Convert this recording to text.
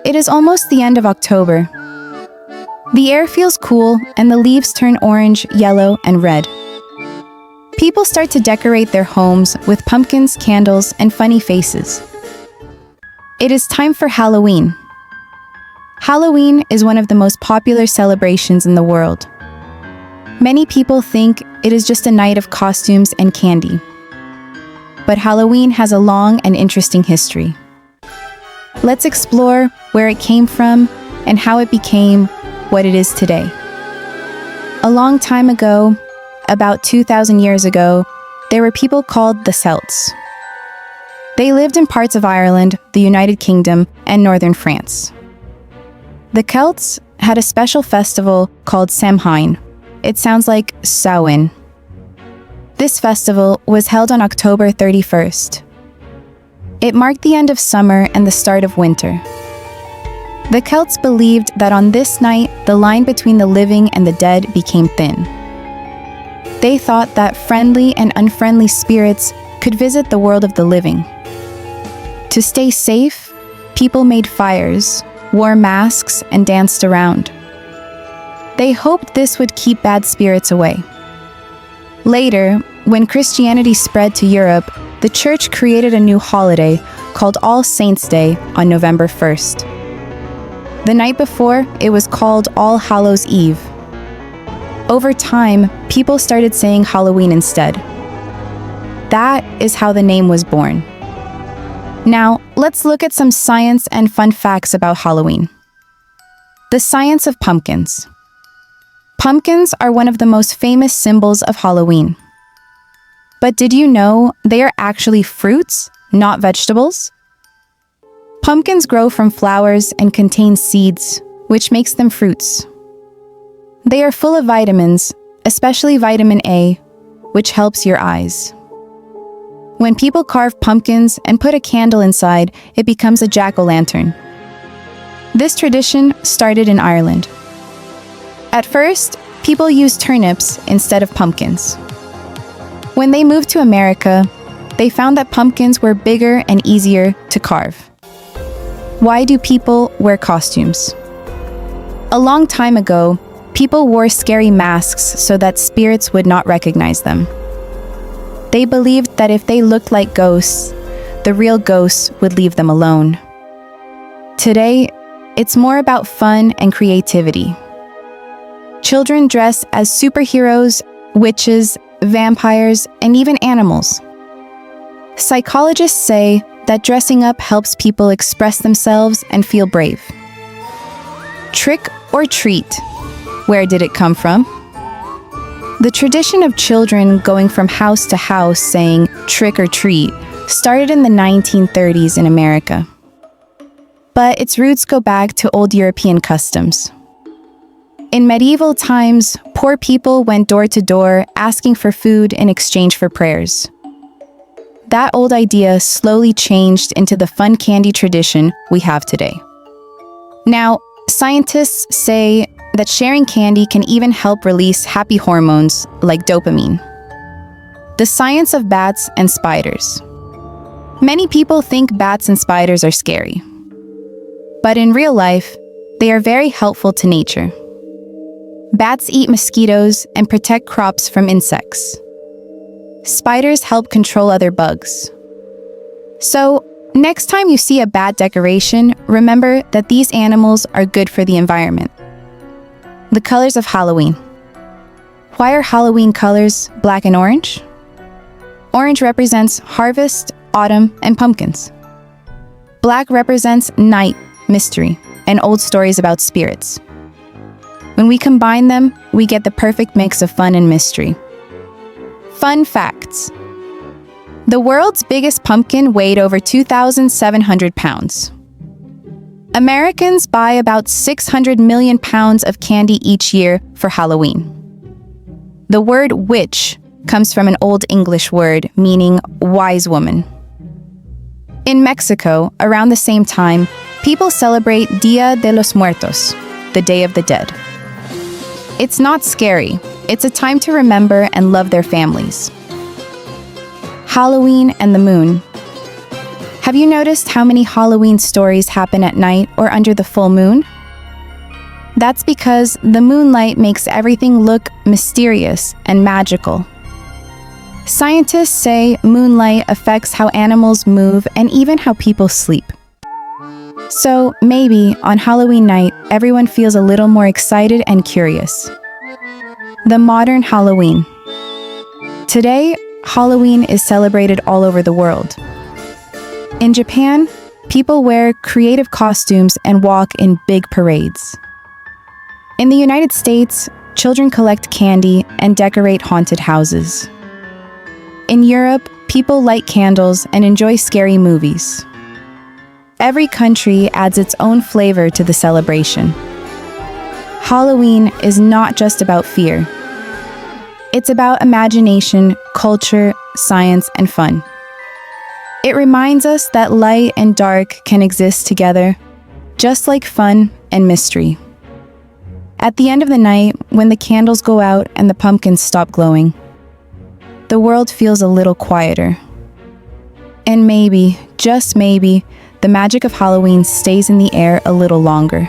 It is almost the end of October. The air feels cool and the leaves turn orange, yellow, and red. People start to decorate their homes with pumpkins, candles, and funny faces. It is time for Halloween. Halloween is one of the most popular celebrations in the world. Many people think it is just a night of costumes and candy. But Halloween has a long and interesting history. Let's explore where it came from and how it became what it is today. A long time ago, about 2,000 years ago, there were people called the Celts. They lived in parts of Ireland, the United Kingdom, and northern France. The Celts had a special festival called Samhain. It sounds like Samhain. This festival was held on October 31st. It marked the end of summer and the start of winter. The Celts believed that on this night, the line between the living and the dead became thin. They thought that friendly and unfriendly spirits could visit the world of the living. To stay safe, people made fires, wore masks, and danced around. They hoped this would keep bad spirits away. Later, when Christianity spread to Europe, the church created a new holiday called All Saints' Day on November 1st. The night before, it was called All Hallows' Eve. Over time, people started saying Halloween instead. That is how the name was born. Now, let's look at some science and fun facts about Halloween. The science of pumpkins. Pumpkins are one of the most famous symbols of Halloween. But did you know they are actually fruits, not vegetables? Pumpkins grow from flowers and contain seeds, which makes them fruits. They are full of vitamins, especially vitamin A, which helps your eyes. When people carve pumpkins and put a candle inside, it becomes a jack-o'-lantern. This tradition started in Ireland. At first, people used turnips instead of pumpkins. When they moved to America, they found that pumpkins were bigger and easier to carve. Why do people wear costumes? A long time ago, people wore scary masks so that spirits would not recognize them. They believed that if they looked like ghosts, the real ghosts would leave them alone. Today, it's more about fun and creativity. Children dress as superheroes, witches, vampires, and even animals. Psychologists say that dressing up helps people express themselves and feel brave. Trick or treat. Where did it come from? The tradition of children going from house to house saying trick or treat started in the 1930s in America. But its roots go back to old European customs. In medieval times, poor people went door to door asking for food in exchange for prayers. That old idea slowly changed into the fun candy tradition we have today. Now, scientists say that sharing candy can even help release happy hormones like dopamine. The science of bats and spiders. Many people think bats and spiders are scary. But in real life, they are very helpful to nature. Bats eat mosquitoes and protect crops from insects. Spiders help control other bugs. So, next time you see a bat decoration, remember that these animals are good for the environment. The colors of Halloween. Why are Halloween colors black and orange? Orange represents harvest, autumn, and pumpkins. Black represents night, mystery, and old stories about spirits. When we combine them, we get the perfect mix of fun and mystery. Fun facts. The world's biggest pumpkin weighed over 2,700 pounds. Americans buy about 600 million pounds of candy each year for Halloween. The word witch comes from an Old English word meaning wise woman. In Mexico, around the same time, people celebrate Dia de los Muertos, the Day of the Dead. It's not scary. It's a time to remember and love their families. Halloween and the moon. Have you noticed how many Halloween stories happen at night or under the full moon? That's because the moonlight makes everything look mysterious and magical. Scientists say moonlight affects how animals move and even how people sleep. So maybe on Halloween night, everyone feels a little more excited and curious. The modern Halloween. Today, Halloween is celebrated all over the world. In Japan, people wear creative costumes and walk in big parades. In the United States, children collect candy and decorate haunted houses. In Europe, people light candles and enjoy scary movies. Every country adds its own flavor to the celebration. Halloween is not just about fear. It's about imagination, culture, science, and fun. It reminds us that light and dark can exist together, just like fun and mystery. At the end of the night, when the candles go out and the pumpkins stop glowing, the world feels a little quieter. And maybe, just maybe, the magic of Halloween stays in the air a little longer.